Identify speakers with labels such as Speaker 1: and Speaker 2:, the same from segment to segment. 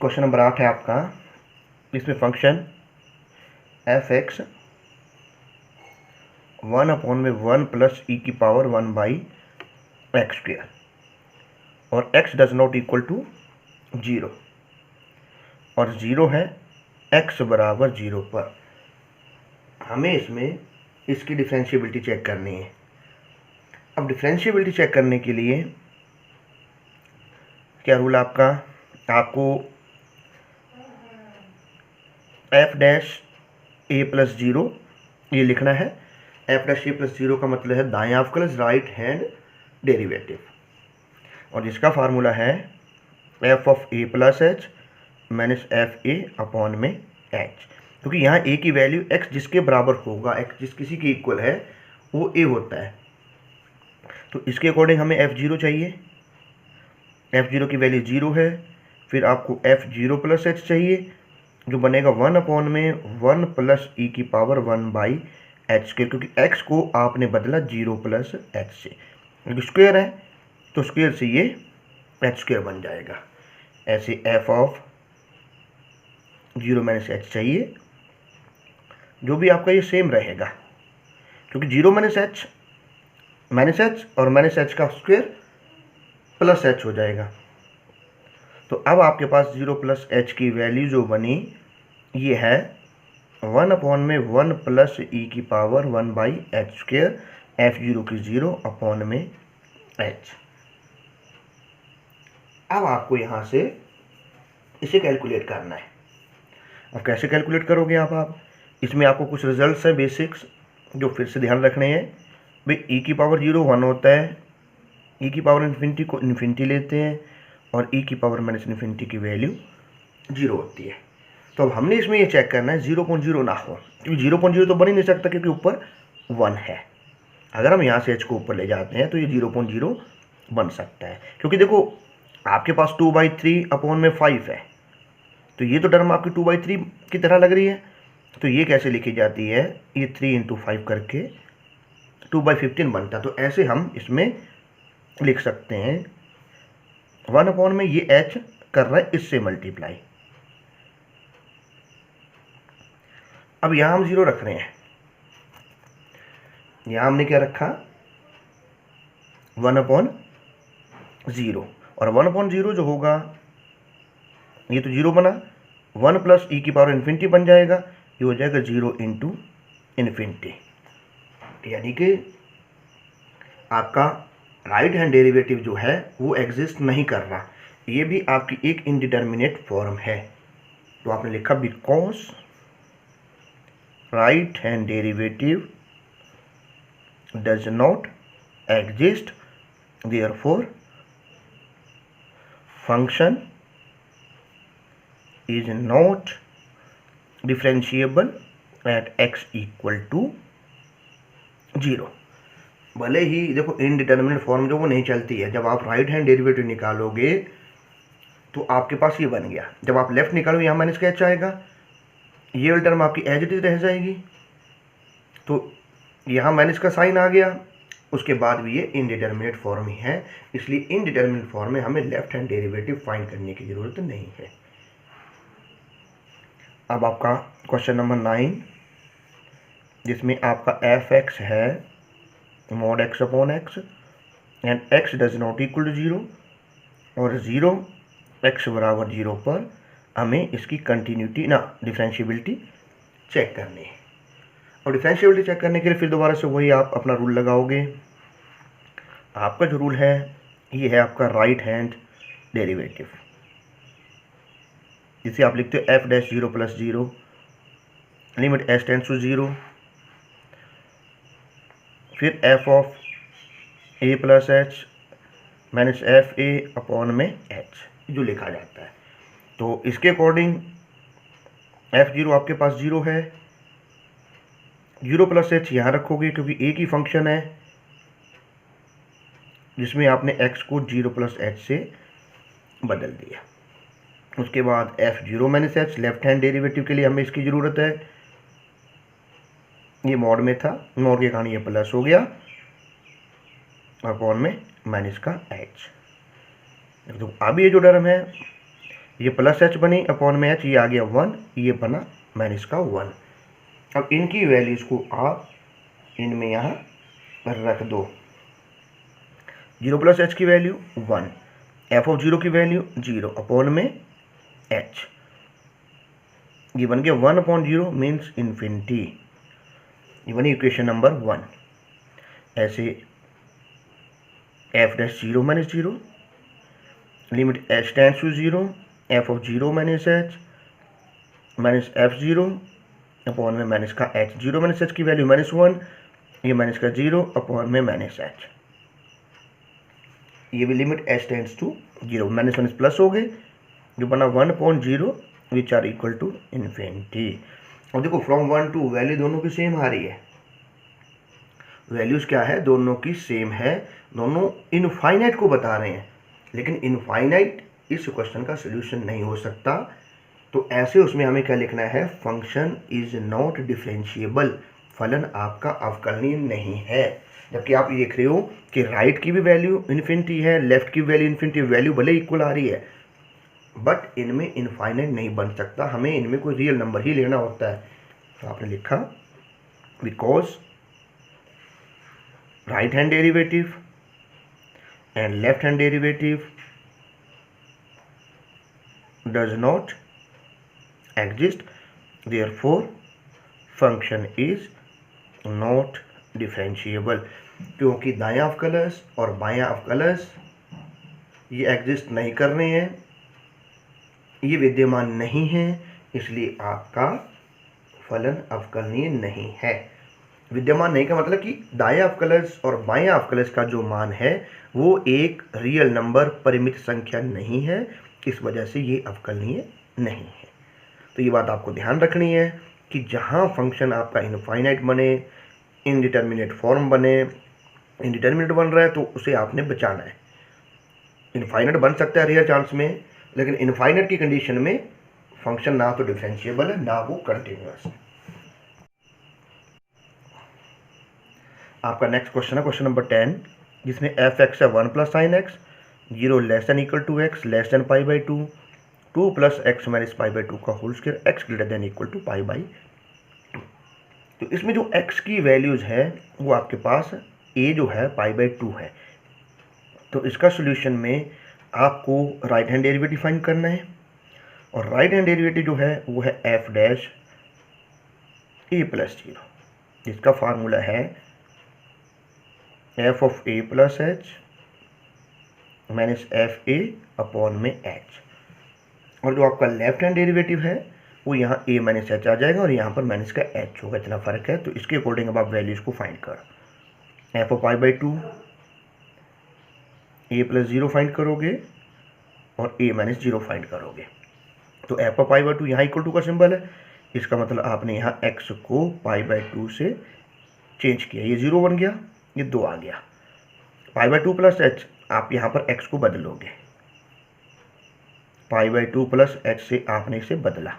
Speaker 1: Question number 8 है आपका। इसमें function f x 1/1 plus e की पावर 1/x² और x does not equal to 0 और 0 है x बराबर 0 पर। हमें इसमें इसकी डिफरेंशिएबिलिटी चेक करनी है। अब डिफरेंशिएबिलिटी चेक करने के लिए क्या रूल आपका, आपको f डैश a प्लस 0 ये लिखना है। f डैश a प्लस 0 का मतलब है दाएं half plus right hand derivative, और जिसका फार्मूला है f of a plus h minus f a upon में h, क्योंकि यहाँ a की वैल्यू x जिसके बराबर होगा, x जिस किसी के इक्वल है वो a होता है। तो इसके अकॉर्डिंग हमें f0 चाहिए। f0 की वैल्यू 0 है। फिर आपको f0 प्लस h चाहिए जो बनेगा 1/1 प्लस ई की पावर 1/h², क्योंकि x को आपने बदला 0 प्लस h से, क्योंकि स्क्वायर है तो स्क्वायर से ये h² बन जाएगा। ऐसे f ऑफ 0 माइनस h चाहिए, जो भी आपका ये सेम रहेगा, क्योंकि 0 माइनस h और माइनस h का स्क्वायर प्लस h हो जाएगा। तो अब आपके पास 0 प्लस h की वैल्यू जो बनी ये है 1/1 प्लस ई की पावर 1/h², f0 की 0 अपॉन में h। अब आपको यहाँ से इसे कैलकुलेट करना है। अब कैसे कैलकुलेट करोगे आप इसमें आपको कुछ रिजल्ट्स हैं बेसिक्स जो फिर से ध्यान रखने हैं। भाई ई की पावर 0 1 होता है, ई की पावर इन्फिनिटी को इन्फिनिटी लेते हैं और ई की पावर माइनस इन्फिनिटी की वैल्यू 0 होती है। तो अब हमने इसमें ये चेक करना है 0.0 ना हो, क्योंकि 0.0 तो बन ही नहीं सकता क्योंकि ऊपर 1 है। अगर हम यहाँ से h को ऊपर ले जाते हैं तो ये 0.0 बन सकता है, क्योंकि देखो आपके पास 2/3 अपॉन में 5 है, तो ये तो टर्म आपकी 2/3 की तरह लग रही है। तो ये कैसे लिखी जाती है, ये 3 × 5 करके 2/15 बनता है। तो ऐसे हम इसमें लिख सकते हैं 1 में ये h कर रहा है इससे मल्टीप्लाई। अब यहाँ हम 0 रख रहे हैं, यहाँ हमने क्या रखा 1/0, और 1/0 जो होगा ये तो 0 बना, 1 प्लस ई की पावर इन्फिनिटी बन जाएगा, ये हो जाएगा 0 × इन्फिनिटी। यानी कि आपका राइट हैंड डेरिवेटिव जो है वो एग्जिस्ट नहीं कर रहा, ये भी आपकी एक इनडिटर्मिनेट फॉर्म है। तो आपने लिखा because right hand derivative does not exist, therefore function is not differentiable eight x = 0। भले ही देखो इनडिटर्मिनेट फॉर्म जो वो नहीं चलती है, जब आप राइट हैंड डेरिवेटिव निकालोगे तो आपके पास ये बन गया, जब आप लेफ्ट निकालोगे यहाँ माइनस का h आएगा, ये वाली टर्म आपकी एज इट इज रह जाएगी, तो यहाँ माइनस का साइन आ गया, उसके बाद भी ये इनडिटर्मिनेट फॉर्म ही है। इसलिए इनडिटर्मिनेट फॉर्म में हमें लेफ्ट हैंड डेरिवेटिव फाइंड करने की ज़रूरत नहीं है। अब आपका क्वेश्चन नंबर 9, जिसमें आपका एफ एक्स है mod x/x and x does not equal to 0 और 0 x बराबर 0 पर हमें इसकी कंटिन्यूटी ना डिफरेंशिएबिलिटी चेक करनी है। और डिफरेंशिएबिलिटी चेक करने के लिए फिर दोबारा से वही आप अपना रूल लगाओगे। आपका जो रूल है ये है आपका राइट हैंड डेरिवेटिव, जिसे आप लिखते हो f dash 0 plus 0 limit s tends to 0, फिर f of a plus h minus f a upon में h जो लिखा जाता है। तो इसके अकॉर्डिंग f0 आपके पास 0 है, 0 प्लस h यहाँ रखोगे क्योंकि a की फंक्शन है जिसमें आपने x को 0 प्लस h से बदल दिया। उसके बाद f0 minus h left hand derivative के लिए हमें इसकी ज़रूरत है, ये मॉड में था, मॉड के कारण ये प्लस हो गया अपॉन में माइनस का h। तो अब ये जो टर्म है ये प्लस एच बनी अपॉन में एच, ये आ गया 1, ये बना माइनस का 1। अब इनकी वैल्यूज़ को आप इनमें यहाँ रख दो। 0 प्लस एच की वैल्यू 1, एफ ऑफ 0 की वैल्यू 0 अपॉन में एच, ये बन गया 1 अपॉन 0 मीन्स इन्फिनिटी। ये बनी इक्वेशन नंबर 1। ऐसे f dash 0 minus 0, limit h tends to 0, f of 0 minus h minus f 0 upon में माइनस का एच। 0 माइनस एच की वैल्यू -1, ये माइनस का 0 अपॉन में माइनस एच, ये भी limit h tends to 0, minus minus plus हो गए, जो बना 1 upon 0 which are equal to infinity. और देखो फ्रॉम 1 टू वैल्यू दोनों की सेम आ रही है, वैल्यूज़ क्या है, दोनों की सेम है, दोनों इनफाइनाइट को बता रहे हैं, लेकिन इनफाइनाइट इस क्वेश्चन का सोल्यूशन नहीं हो सकता। तो ऐसे उसमें हमें क्या लिखना है, फंक्शन इज नॉट डिफरेंशिएबल, फलन आपका अवकलनीय नहीं है। जबकि आप ये देख रहे हो कि राइट की भी वैल्यू इन्फिनिटी है, लेफ्ट की वैल्यू इन्फिनिटी, वैल्यू भले इक्वल आ रही है, बट इनमें इनफाइनाइट नहीं बन सकता, हमें इनमें कोई रियल नंबर ही लेना होता है। तो आपने लिखा because right hand derivative and left hand derivative does not exist, therefore function is not differentiable। क्योंकि दायां अवकलज और बायां अवकलज ये एग्जिस्ट नहीं कर रहे हैं, ये विद्यमान नहीं है, इसलिए आपका फलन अवकलनीय नहीं है। विद्यमान नहीं का मतलब कि दायां अवकलज और बायां अवकलज का जो मान है वो एक रियल नंबर, परिमित संख्या नहीं है, इस वजह से ये अवकलनीय नहीं है। तो ये बात आपको ध्यान रखनी है कि जहाँ फंक्शन आपका इनफाइनाइट बने, इनडिटर्मिनेट फॉर्म बने, इनडिटर्मिनेट बन रहा है तो उसे आपने बचाना है। इनफाइनाइट बन सकता है रियल चांस में, लेकिन इनफाइनाइट की कंडीशन में फंक्शन ना तो डिफरेंशिएबल है ना वो कंटिन्यूअस है। आपका नेक्स्ट क्वेश्चन है क्वेश्चन नंबर 10, जिसमें एफ एक्स है 1 plus sine x, 0 less than equal to x less than pi by 2, 2 plus x minus pi by 2 का whole square, x greater than equal to pi by 2। तो इसमें जो x की values है वो आपके पास ए जो है पाई बाई 2 है। तो इसका सोल्यूशन में आपको राइट हैंड डेरिवेटिव फाइंड करना है, और राइट हैंड डेरिवेटिव जो है वो है एफ डैश ए प्लस 0, जिसका फार्मूला है F of A plus H minus f a upon में एच। और जो आपका लेफ्ट हैंड डेरिवेटिव है वो यहाँ ए माइनस एच आ जाएगा और यहाँ पर माइनस का एच होगा, इतना फ़र्क है। तो इसके अकॉर्डिंग अब आप वैल्यूज़ को फाइंड करो। F of pi by 2 A plus 0 find करोगे और ए माइनस 0 फाइंड करोगे। तो एफ ऑफ पाई बाई 2 यहाँ इक्वल टू का सिंबल है, इसका मतलब आपने यहाँ एक्स को पाई बाई 2 से चेंज किया, ये 0 बन गया, ये 2 आ गया। पाई बाई 2 प्लस एच, आप यहाँ पर एक्स को बदलोगे, पाई बाई 2 प्लस एच से आपने इसे बदला।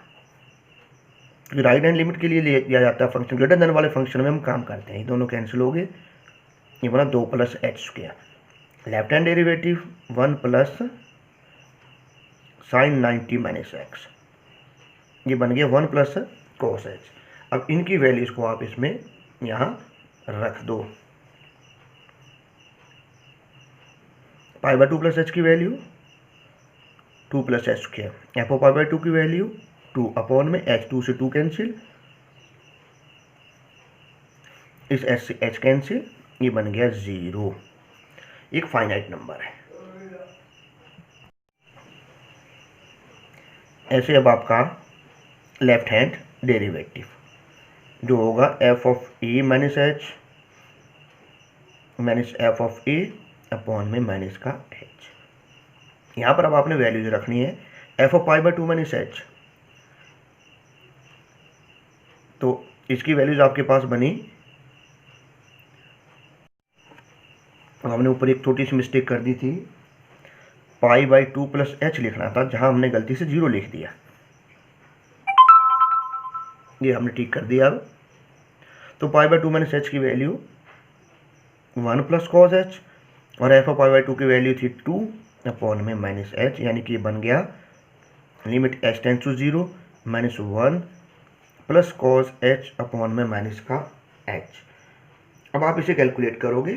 Speaker 1: क्योंकि राइट हैंड लिमिट के लिए लिया जाता है फंक्शन, ग्रेटर देन वाले फंक्शन में हम काम करते हैं, ये दोनों कैंसिल हो गए, ये बना 2 plus h square. Left hand derivative 1 plus sign 90 minus x, ये बन गया 1 प्लस कोस एच। अब इनकी वैल्यूज को आप इसमें यहाँ रख दो। पाई बाई 2 प्लस एच की value 2 plus h square, f o pi by 2 की वैल्यू 2 अपॉन में एच, 2 से 2 कैंसिल, इस एच से एच कैंसिल, ये बन गया 0, एक फाइनाइट नंबर है। ऐसे अब आपका लेफ्ट हैंड डेरिवेटिव जो होगा F of A minus h minus F of A upon में माइनस का एच। यहाँ पर अब आपने वैल्यूज रखनी है F of pi by 2 minus H, तो इसकी वैल्यूज आपके पास बनी, हमने ऊपर एक छोटी सी मिस्टेक कर दी थी, पाई बाई 2 प्लस एच लिखना था, जहां हमने गलती से 0 लिख दिया, ये हमने ठीक कर दिया। अब तो पाई बाई 2 माइनस एच की वैल्यू 1 प्लस कॉस एच, और एफ ऑफ पाई बाई 2 की वैल्यू थी 2 अपॉन में माइनस एच, यानी कि बन गया limit h tends to 0 -1 plus cos h upon में माइनस का एच। अब आप इसे कैलकुलेट करोगे।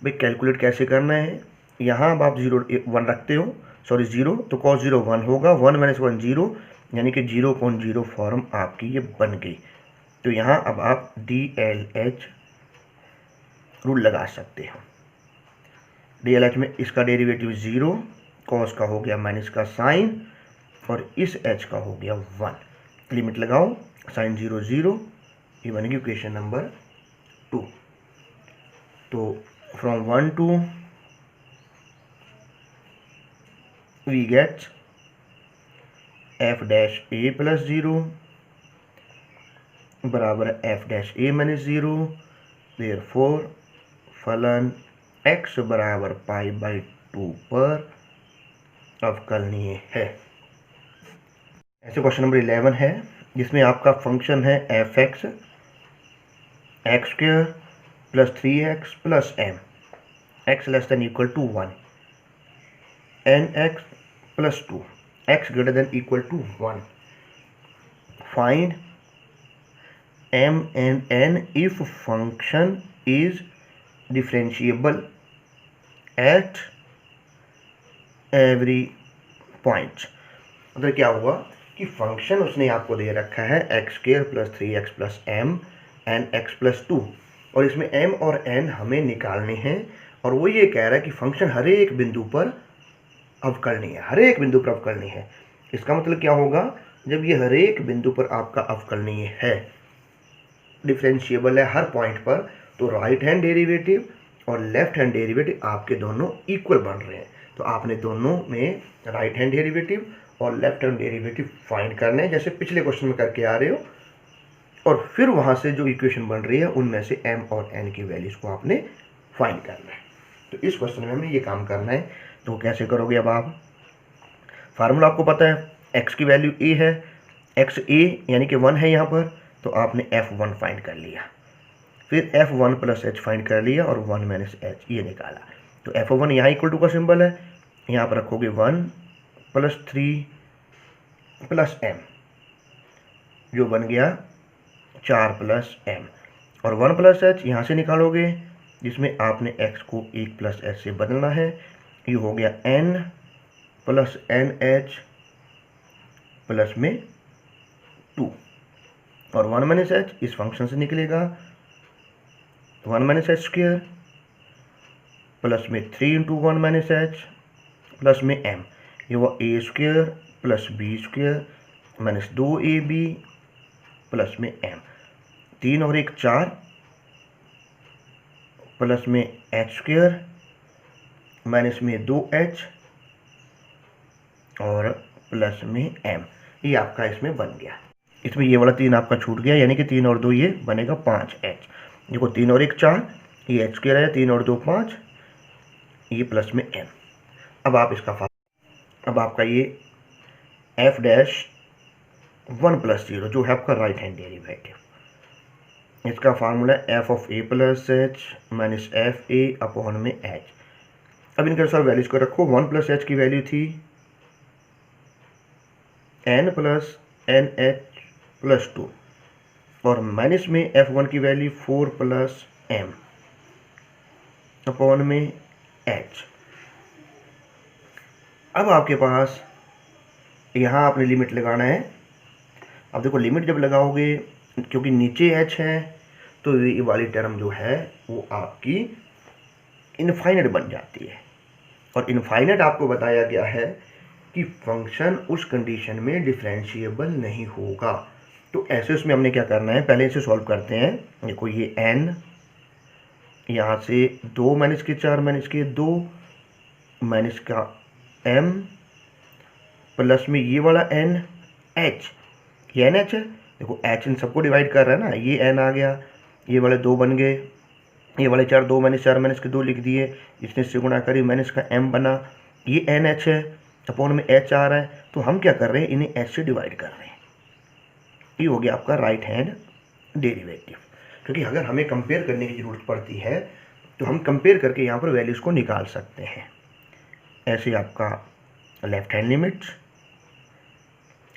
Speaker 1: भाई कैलकुलेट कैसे करना है, यहाँ अब आप 1 रखते हो, सॉरी 0, तो कॉस 0 1 होगा, 1 - 1 0, यानी कि 0.0 फॉर्म आपकी ये बन गई। तो यहाँ अब आप DLH रूल लगा सकते हो। DLH में इसका डेरिवेटिव 0, कॉस का हो गया माइनस का साइन, और इस h का हो गया 1। लिमिट लगाओ, साइन 0 0, ये बनेगी इक्वेशन नंबर 2। तो from 1 to we get f dash a plus 0 बराबर f dash a minus 0। therefore फलन x बराबर π/2 पर अवकलनीय है। ऐसे क्वेश्चन नंबर 11 है जिसमें आपका फंक्शन है f(x) x² + 3x + m x less than equal to 1 nx + 2 x greater than equal to 1। find m and n if function is differentiable at every point। अगर क्या हुआ कि फंक्शन उसने आपको दे रखा है x² + 3x + m nx + 2, और इसमें m और n हमें निकालने हैं, और वो ये कह रहा है कि फंक्शन हर एक बिंदु पर अवकलनीय है, हर एक बिंदु पर अवकलनीय है। इसका मतलब क्या होगा, जब ये हर एक बिंदु पर आपका अवकलनीय है, डिफरेंशिएबल है हर पॉइंट पर, तो राइट हैंड डेरिवेटिव और लेफ्ट हैंड डेरिवेटिव आपके दोनों इक्वल बन रहे हैं। तो आपने दोनों में राइट हैंड डेरिवेटिव और लेफ्ट हैंड डेरिवेटिव फाइंड करने हैं, जैसे पिछले क्वेश्चन में करके आ रहे हो, और फिर वहाँ से जो इक्वेशन बन रही है उनमें से m और n की वैल्यूज को आपने फाइंड करना है। तो इस क्वेश्चन में हमें ये काम करना है। तो कैसे करोगे, अब आप फार्मूला आपको पता है, x की वैल्यू a है, x a यानी कि 1 है यहाँ पर, तो आपने f1 फाइंड कर लिया, फिर f1 + h फाइंड कर लिया, और 1 - h ये निकाला। तो f1 यहाँ इक्वल टू का सिंबल है, यहाँ पर रखोगे 1 + 3 + m, जो बन गया 4 + m, और 1 + h यहाँ से निकालोगे, जिसमें आपने x को 1 + h से बदलना है। ये हो गया n + nh प्लस में 2, और 1 - h इस फंक्शन से निकलेगा 1 - h² प्लस में 3 × 1 - h प्लस में m, ये हुआ a² + b² - 2ab प्लस में m, 3 और 1 4 प्लस में h² माइनस में 2h और प्लस में m, ये आपका इसमें बन गया। इसमें ये वाला 3 आपका छूट गया, यानी कि 3 और 2 ये बनेगा 5h। देखो 3 और 1 4, ये h² है, 3 और 2 5, ये प्लस में m। अब आप इसका अब आपका ये f डैश 1 + 0 जो है आपका राइट हैंड डेरिवेटिव, इसका formula f(a + h - f(a) upon में h। अब इनके अनुसार वैल्यूज को रखो। 1 + h की वैल्यू थी n + nh + 2, और माइनस में f1 की वैल्यू 4 + m अपॉन में h। अब आपके पास यहाँ आपने लिमिट लगाना है। अब देखो लिमिट जब लगाओगे, क्योंकि नीचे h है, तो ये वाली टर्म जो है वो आपकी इनफाइनाइट बन जाती है, और इनफाइनाइट आपको बताया गया है कि फंक्शन उस कंडीशन में डिफरेंशिएबल नहीं होगा। तो ऐसे उसमें हमने क्या करना है, पहले इसे सॉल्व करते हैं। देखो ये n, यहाँ से 2 - 4 - 2 माइनस का m प्लस में ये वाला n h, ये n h है, देखो h इन सबको डिवाइड कर रहा है ना, ये n आ गया, ये वाले 2 बन गए, ये वाले 4, 2 - 4 - 2 लिख दिए, इसने से गुणा करी माइनस का m बना, ये n h है, अपॉन में h आ रहा है, तो हम क्या कर रहे हैं, इन्हें h से डिवाइड कर रहे हैं। ये हो गया आपका राइट हैंड डेरिवेटिव। क्योंकि अगर हमें कंपेयर करने की ज़रूरत पड़ती है तो हम कंपेयर करके यहाँ पर वैल्यूज़ को निकाल सकते हैं। ऐसे आपका लेफ्ट हैंड लिमिट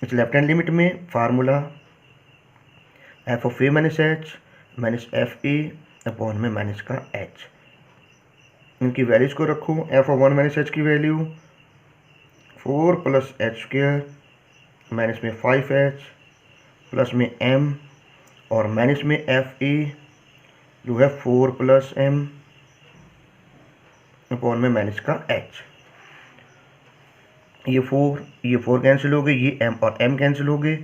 Speaker 1: इस लेफ्ट हैंड लिमिट में formula F of A minus h minus f a upon में माइनस का एच। इनकी वैल्यूज को रखो। एफ ऑफ 1 माइनस एच की value 4 plus H square minus में 5h प्लस में m और माइनस में एफ ए जो है 4 प्लस m अपॉन में माइनस का h। ये 4 कैंसिल हो गए, ये m और m कैंसिल हो गए।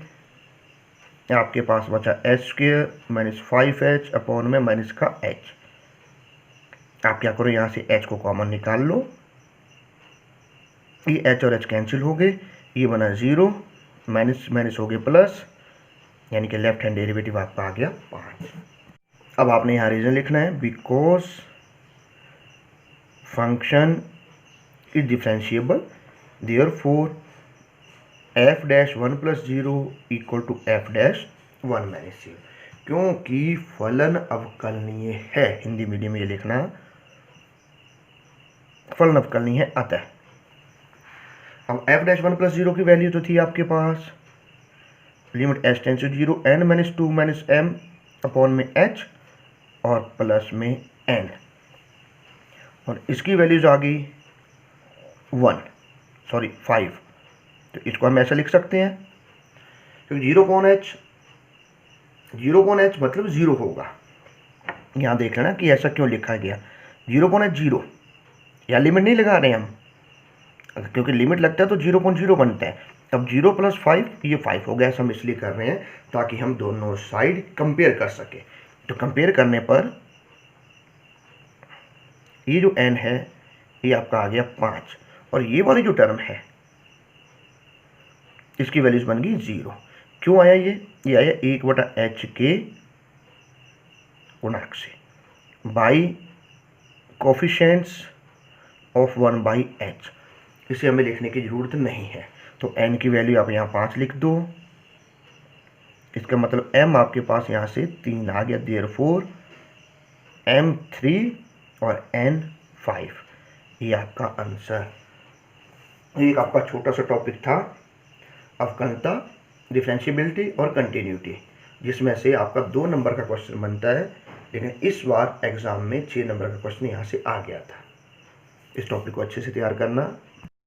Speaker 1: आपके पास बचा H square minus 5h upon में माइनस का h। आप क्या करो, यहाँ से h को कॉमन निकाल लो। ये h और h कैंसिल हो गए, ये बना 0, माइनस माइनस हो गए प्लस, यानी कि लेफ्ट हैंड डेरिवेटिव आपका आ गया 5। अब आपने यहाँ रीजन लिखना है, because function is differentiable therefore f dash 1 plus 0 equal to f dash 1 minus 0, क्योंकि फलन अवकलनीय है। हिंदी मीडियम में ये लिखना, फलन अवकलनीय है अतः। अब एफ डैश 1 प्लस 0 की वैल्यू तो थी आपके पास, limit h tends to 0 n minus 2 minus m upon में h और प्लस में n, और इसकी वैल्यूज आ गई 5। तो इसको हम ऐसा लिख सकते हैं, क्योंकि 0 अपॉन h मतलब 0 होगा। यहाँ देख लेना कि ऐसा क्यों लिखा गया, 0 अपॉन h 0, या लिमिट नहीं लगा रहे हम, क्योंकि लिमिट लगता है तो 0.0 बनता है। अब 0 प्लस 5 ये 5 हो गया, ऐसा हम इसलिए कर रहे हैं ताकि हम दोनों साइड कंपेयर कर सके। तो कंपेयर करने पर ये जो n है ये आपका आ गया 5, और ये वाली जो टर्म है इसकी वैल्यूज बन गई 0। क्यों आया ये आया 1/h के गुणांक से बाई कोफिशिएंट्स ऑफ 1/h। इसे हमें लिखने की जरूरत नहीं है, तो n की वैल्यू आप यहाँ 5 लिख दो। इसका मतलब m आपके पास यहाँ से 3 आ गया, देयरफॉर m 3 और n 5। ये आपका आंसर। एक आपका छोटा सा टॉपिक था अवकलनता, डिफरेंशिएबिलिटी और कंटिन्यूटी, जिसमें से आपका 2 नंबर का क्वेश्चन बनता है, लेकिन इस बार एग्जाम में 6 नंबर का क्वेश्चन यहाँ से आ गया था। इस टॉपिक को अच्छे से तैयार करना।